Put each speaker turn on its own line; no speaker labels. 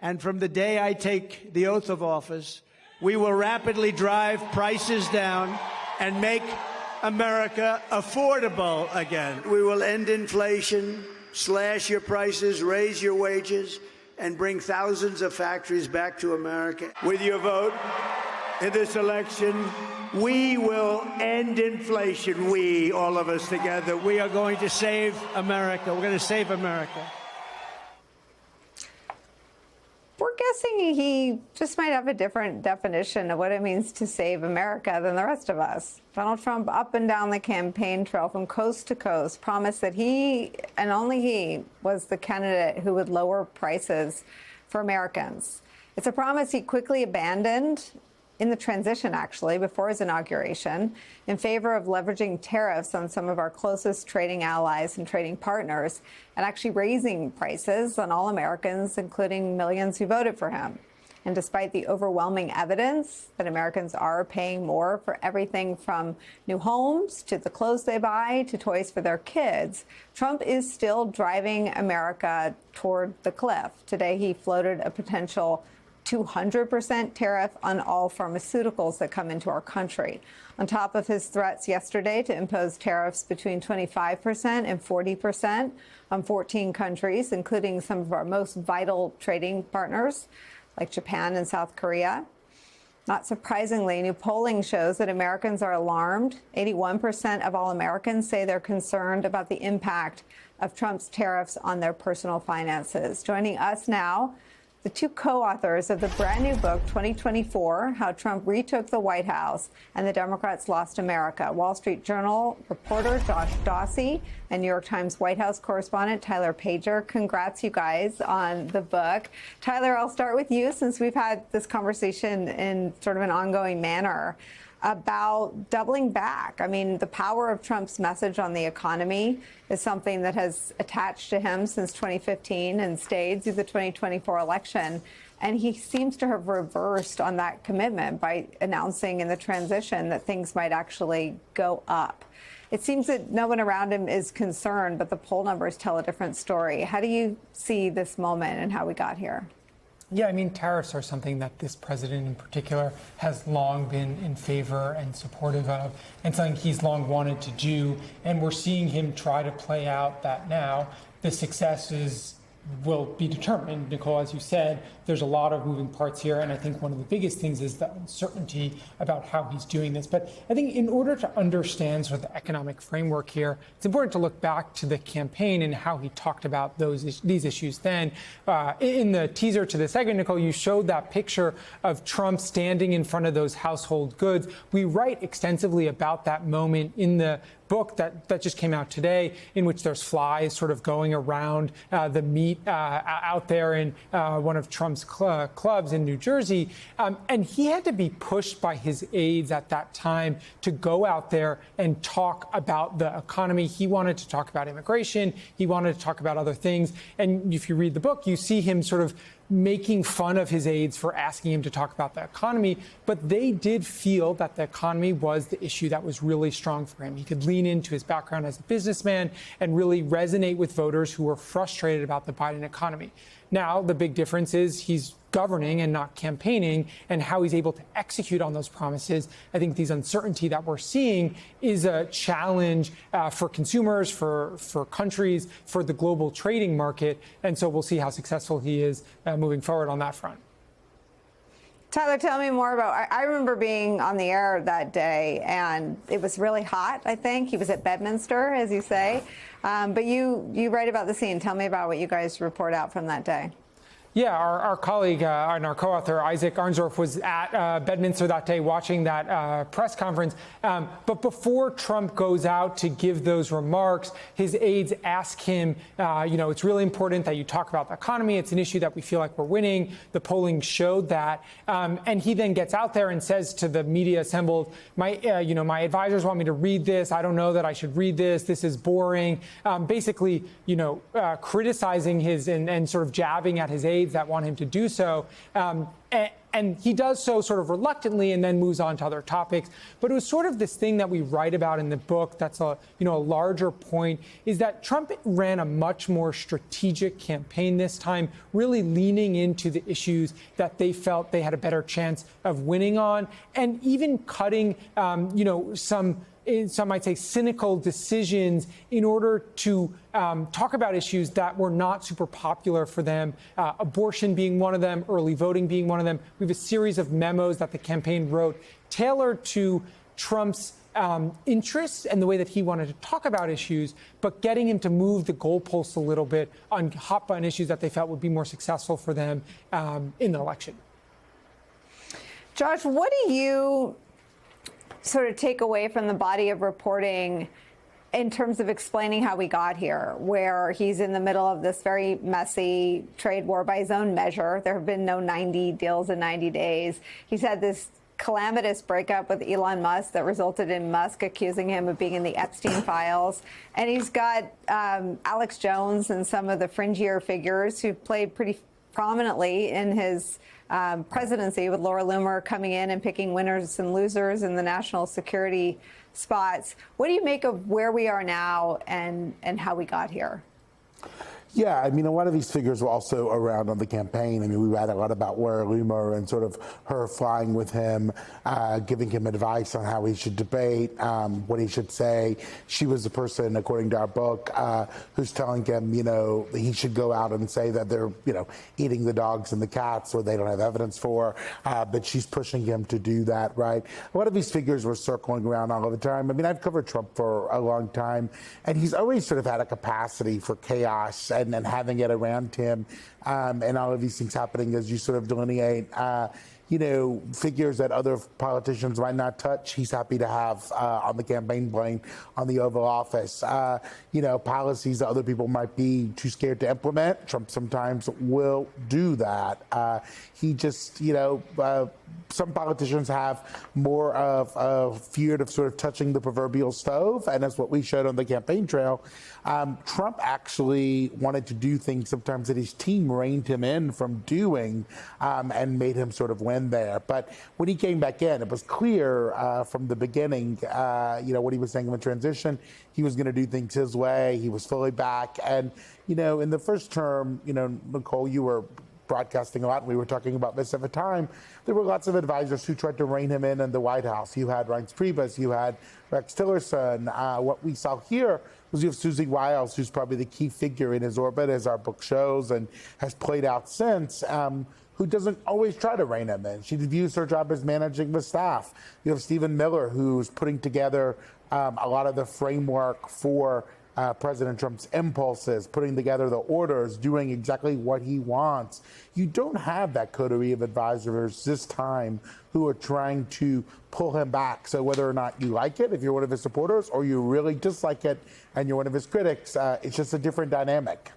And from the day I take the oath of office, we will rapidly drive prices down and make America affordable again. We will end inflation, slash your prices, raise your wages, and bring thousands of factories back to America. With your vote in this election, we will end inflation. We, all of us together, we are going to save America. We're going to save America.
We're guessing he just might have a different definition of what it means to save America than the rest of us. Donald Trump, up and down the campaign trail from coast to coast, promised that he, and only he, was the candidate who would lower prices for Americans. It's a promise he quickly abandoned in the transition, actually, before his inauguration, in favor of leveraging tariffs on some of our closest trading allies and trading partners, and actually raising prices on all Americans, including millions who voted for him. And despite the overwhelming evidence that Americans are paying more for everything from new homes to the clothes they buy to toys for their kids, Trump is still driving America toward the cliff. Today, he floated a potential 200% tariff on all pharmaceuticals that come into our country, on top of his threats yesterday to impose tariffs between 25% and 40% on 14 countries, including some of our most vital trading partners like Japan and South Korea. Not surprisingly, new polling shows that Americans are alarmed. 81% of all Americans say they're concerned about the impact of Trump's tariffs on their personal finances. Joining us now, the two co-authors of the brand new book, 2024, How Trump Retook the White House and the Democrats Lost America. Wall Street Journal reporter Josh Dawsey and New York Times White House correspondent Tyler Pager. Congrats, you guys, on the book. Tyler, I'll start with you since we've had this conversation in sort of an ongoing manner about doubling back. I mean, the power of Trump's message on the economy is something that has attached to him since 2015 and stayed through the 2024 election. And he seems to have reversed on that commitment by announcing in the transition that things might actually go up. It seems that no one around him is concerned, but the poll numbers tell a different story. How do you see this moment and how we got here?
Yeah, I mean, tariffs are something that this president in particular has long been in favor and supportive of, and something he's long wanted to do. And we're seeing him try to play out that now. The success will be determined. Nicole, as you said, there's a lot of moving parts here. And I think one of the biggest things is the uncertainty about how he's doing this. But I think in order to understand sort of the economic framework here, it's important to look back to the campaign and how he talked about these issues then. In the teaser to the segment, Nicole, you showed that picture of Trump standing in front of those household goods. We write extensively about that moment in the book that just came out today, in which there's flies sort of going around the meat out there in one of Trump's clubs in New Jersey. And he had to be pushed by his aides at that time to go out there and talk about the economy. He wanted to talk about immigration. He wanted to talk about other things. And if you read the book, you see him sort of making fun of his aides for asking him to talk about the economy, but they did feel that the economy was the issue that was really strong for him. He could lean into his background as a businessman and really resonate with voters who were frustrated about the Biden economy. Now, the big difference is he's governing and not campaigning, and how he's able to execute on those promises. I think these uncertainty that we're seeing is a challenge for consumers, for countries, for the global trading market. And so we'll see how successful he is moving forward on that front.
Tyler, tell me more about, I remember being on the air that day, and it was really hot, I think. He was at Bedminster, as you say. But you write about the scene. Tell me about what you guys report out from that day.
Yeah, our colleague and our co-author, Isaac Arnsdorf, was at Bedminster that day watching that press conference. But before Trump goes out to give those remarks, his aides ask him, it's really important that you talk about the economy. It's an issue that we feel like we're winning. The polling showed that. And he then gets out there and says to the media assembled, my advisors want me to read this. I don't know that I should read this. This is boring. Basically, criticizing his and sort of jabbing at his aides aides that want him to do so. And he does so sort of reluctantly and then moves on to other topics. But it was sort of this thing that we write about in the book that's a larger point, is that Trump ran a much more strategic campaign this time, really leaning into the issues that they felt they had a better chance of winning on, and even cutting, some might say cynical decisions in order to talk about issues that were not super popular for them, abortion being one of them, early voting being one of them. We have a series of memos that the campaign wrote tailored to Trump's interests and the way that he wanted to talk about issues, but getting him to move the goalposts a little bit on hot button issues that they felt would be more successful for them in the election.
Josh, what do you sort of take away from the body of reporting in terms of explaining how we got here, where he's in the middle of this very messy trade war by his own measure? There have been no 90 deals in 90 days. He's had this calamitous breakup with Elon Musk that resulted in Musk accusing him of being in the Epstein files. And he's got Alex Jones and some of the fringier figures who've played pretty prominently in his presidency, with Laura Loomer coming in and picking winners and losers in the national security spots. What do you make of where we are now and how we got here?
Yeah, I mean, a lot of these figures were also around on the campaign. I mean, we read a lot about Laura Loomer and sort of her flying with him, giving him advice on how he should debate, what he should say. She was the person, according to our book, who's telling him, that he should go out and say that they're, eating the dogs and the cats, or they don't have evidence for. But she's pushing him to do that, right? A lot of these figures were circling around all the time. I mean, I've covered Trump for a long time, and he's always sort of had a capacity for chaos and having it around him, and all of these things happening as you sort of delineate, figures that other politicians might not touch. He's happy to have on the campaign plane, on the Oval Office. Policies that other people might be too scared to implement. Trump sometimes will do that. He just, some politicians have more of a fear of sort of touching the proverbial stove, and that's what we showed on the campaign trail. Trump actually wanted to do things sometimes that his team reined him in from doing, and made him sort of win there. But when he came back in, it was clear from the beginning, what he was saying in the transition, he was going to do things his way. He was fully back. And, in the first term, Nicole, you were broadcasting a lot, and we were talking about this at the time. There were lots of advisors who tried to rein him in the White House. You had Reince Priebus, you had Rex Tillerson. What we saw here was you have Susie Wiles, who's probably the key figure in his orbit, as our book shows, and has played out since, who doesn't always try to rein him in. She views her job as managing the staff. You have Stephen Miller, who's putting together a lot of the framework for President Trump's impulses, putting together the orders, doing exactly what he wants. You don't have that coterie of advisors this time who are trying to pull him back. So whether or not you like it, if you're one of his supporters, or you really dislike it and you're one of his critics, it's just a different dynamic.